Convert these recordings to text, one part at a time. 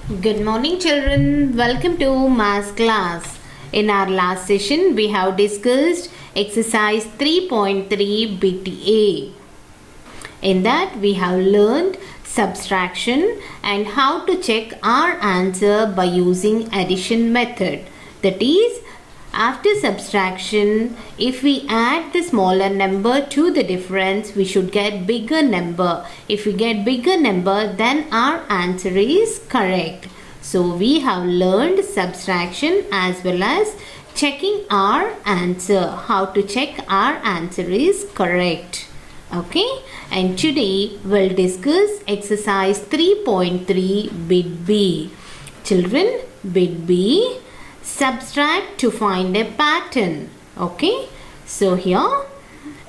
Good morning, children. Welcome to math class. In our last session, we have discussed exercise 3.3 BTA. In that, we have learned subtraction and how to check our answer by using addition method. That is, after subtraction, if we add the smaller number to the difference, we should get bigger number. If we get bigger number, then our answer is correct. So we have learned subtraction as well as checking our answer. How to check our answer is correct. Okay, and today we'll discuss exercise 3.3 bit B. Children, bit B, subtract to find a pattern. Okay, so here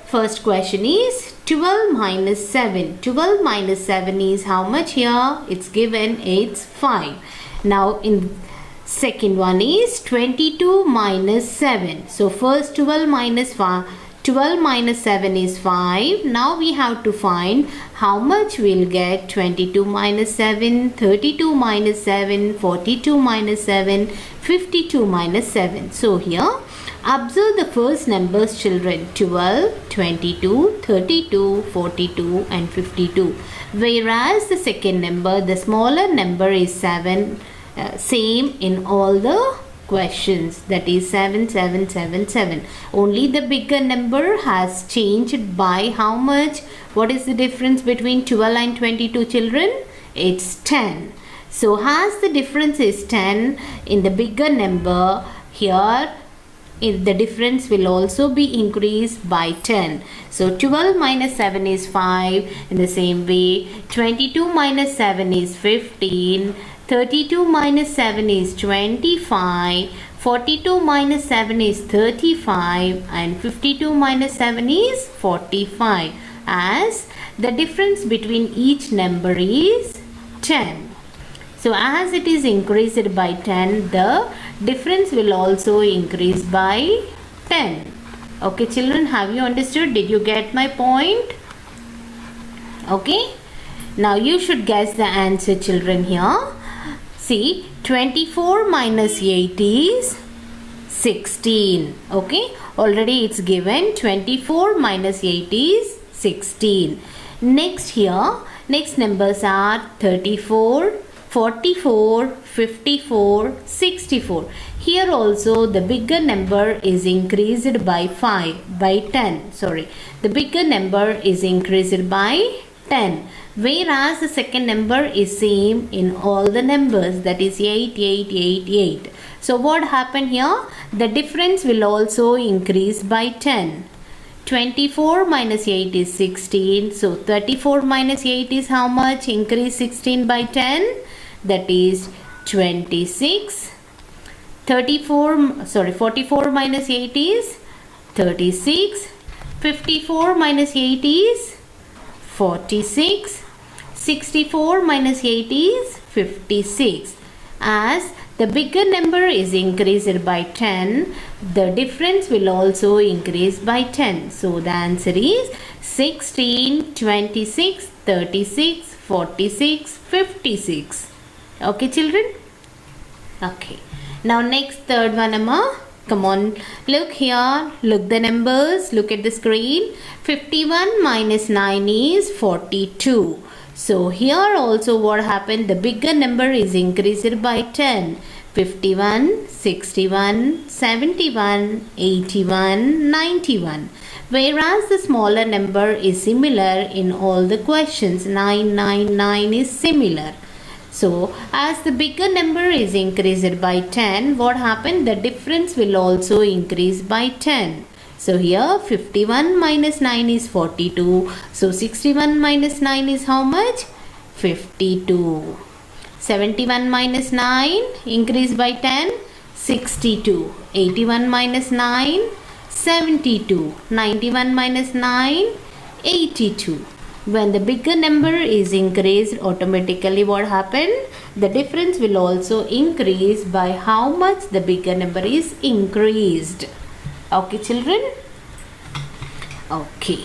first question is 12 minus 7. 12 minus 7 is how much here? It's given, it's 5. Now in second one is 22 minus 7. So first 12 minus 7 is 5. Now we have to find how much we'll get. 22 minus 7, 32 minus 7, 42 minus 7, 52 minus 7. So here observe the first numbers, children. 12, 22, 32, 42 and 52. Whereas the second number, the smaller number is 7. Same in all the questions, that is 7, 7, 7, 7. Only the bigger number has changed by how much? What is the difference between 12 and 22, children? It's 10. So as the difference is 10 in the bigger number, here the difference will also be increased by 10. So 12 minus 7 is 5. In the same way, 22 minus 7 is 15. 32 minus 7 is 25, 42 minus 7 is 35 and 52 minus 7 is 45, as the difference between each number is 10. So as it is increased by 10, the difference will also increase by 10. Okay, children, have you understood? Did you get my point? Okay, now you should guess the answer, children. Here see, 24 minus 8 is 16. Okay, already it's given. 24 minus 8 is 16. Next here, next numbers are 34, 44, 54, 64. Here also the bigger number is increased by 10. The bigger number is increased by 10. Whereas the second number is same in all the numbers, that is 8, 8, 8, 8. So what happened here? The difference will also increase by 10. 24 minus 8 is 16. So 34 minus 8 is how much? Increase 16 by 10. That is 26. 44 minus 8 is 36. 54 minus 8 is 46. 64 minus 8 is 56. As the bigger number is increased by 10, the difference will also increase by 10. So the answer is 16, 26, 36, 46, 56. Okay, children? Okay. Now next third one, Amma. Come on, look here, look the numbers, look at the screen. 51 minus 9 is 42. So here also what happened? The bigger number is increased by 10. 51, 61, 71, 81, 91. Whereas the smaller number is similar in all the questions. 9, 9, 9 is similar. So as the bigger number is increased by 10, what happened? The difference will also increase by 10. So here 51 minus 9 is 42. So 61 minus 9 is how much? 52. 71 minus 9 increase by 10, 62. 81 minus 9, 72. 91 minus 9, 82. When the bigger number is increased, automatically what happened? The difference will also increase by how much the bigger number is increased. Okay, children? Okay.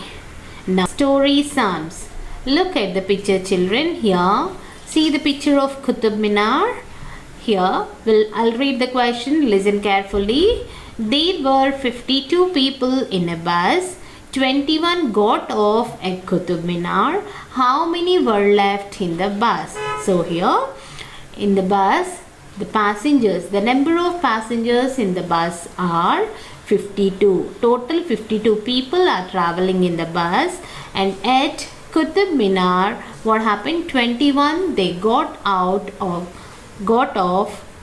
Now story sums. Look at the picture, children. Here See the picture of Qutub Minar. Here, I'll read the question. Listen carefully. There were 52 people in a bus. 21 got off at Qutub Minar. How many were left in the bus? So here, in the bus, the number of passengers in the bus are 52. Total 52 people are traveling in the bus, and at Qutub Minar, what happened? 21 they got off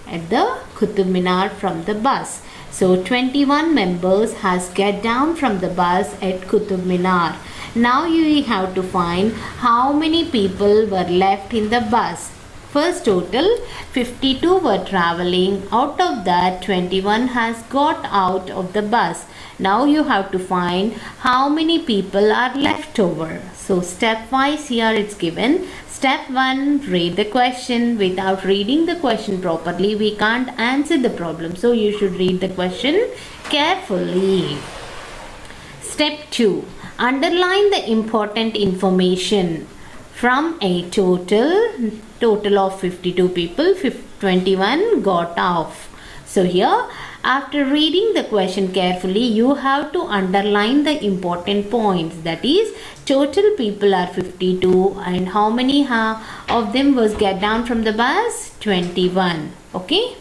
at the Qutub Minar from the bus. So 21 members has get down from the bus at Qutub Minar. Now you have to find how many people were left in the bus. First, total 52 were traveling. Out of that, 21 has got out of the bus. Now you have to find how many people are left over. So stepwise here it's given. Step 1, read the question. Without reading the question properly, we can't answer the problem. So you should read the question carefully. Step 2, underline the important information. From a total of 52 people, 21 got off. So here, after reading the question carefully, you have to underline the important points. That is, total people are 52 and how many of them was get down from the bus? 21. Okay.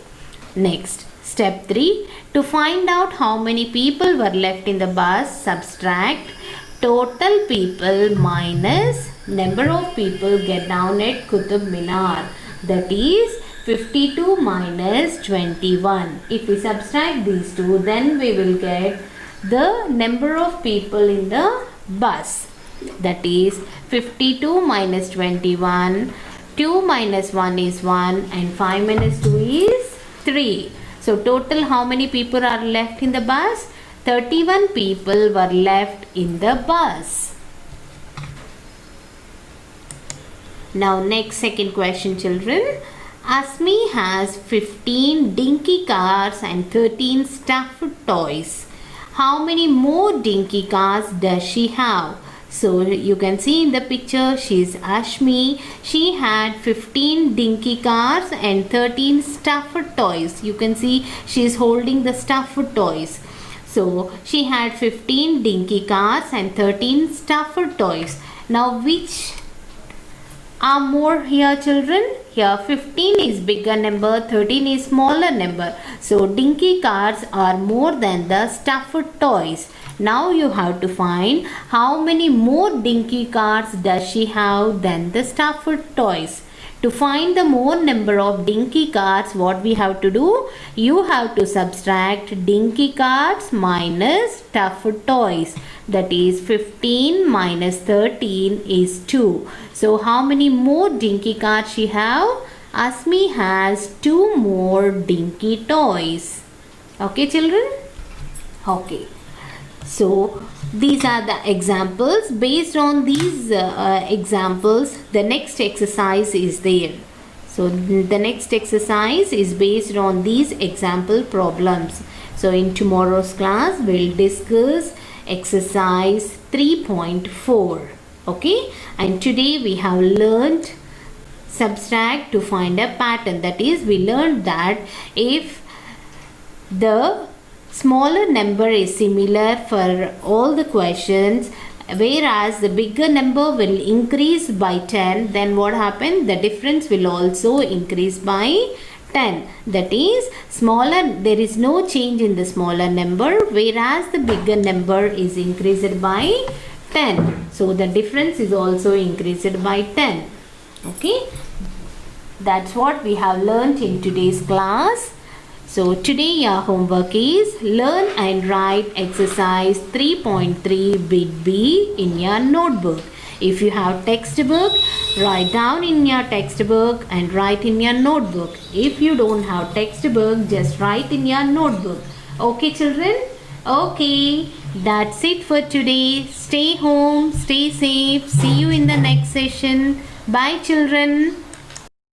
Next, step 3. To find out how many people were left in the bus, subtract total people minus number of people get down at Qutub Minar. That is 52 minus 21. If we subtract these two, then we will get the number of people in the bus. That is 52 minus 21. 2 minus 1 is 1 and 5 minus 2 is 3. So total how many people are left in the bus? 31 people were left in the bus. Now next second question, children. Asmi has 15 dinky cars and 13 stuffed toys. How many more dinky cars does she have? So you can see in the picture, she's Ashmi. She had 15 dinky cars and 13 stuffed toys. You can see she's holding the stuffed toys. So she had 15 dinky cars and 13 stuffed toys. Now which are more here, children? Here 15 is bigger number, 13 is smaller number. So dinky cars are more than the stuffed toys. Now you have to find how many more dinky cars does she have than the stuffed toys. To find the more number of dinky cars, what we have to do? You have to subtract dinky cars minus stuffed toys. That is 15 minus 13 is 2. So how many more dinky cars she have? Asmi has 2 more dinky toys. Okay, children? Okay. So these are the examples. Based on these examples, the next exercise is there. So the next exercise is based on these example problems. So in tomorrow's class, we'll discuss exercise 3.4. Okay, and today we have learned subtract to find a pattern. That is, we learned that if the smaller number is similar for all the questions, whereas the bigger number will increase by 10, then what happened? The difference will also increase by 10. That is, smaller, there is no change in the smaller number, whereas the bigger number is increased by 10. So the difference is also increased by 10. Okay, that's what we have learnt in today's class. So today your homework is learn and write exercise 3.3 bit B in your notebook. If you have textbook, write down in your textbook and write in your notebook. If you don't have textbook, just write in your notebook. Okay, children? Okay, that's it for today. Stay home, stay safe. See you in the next session. Bye, children.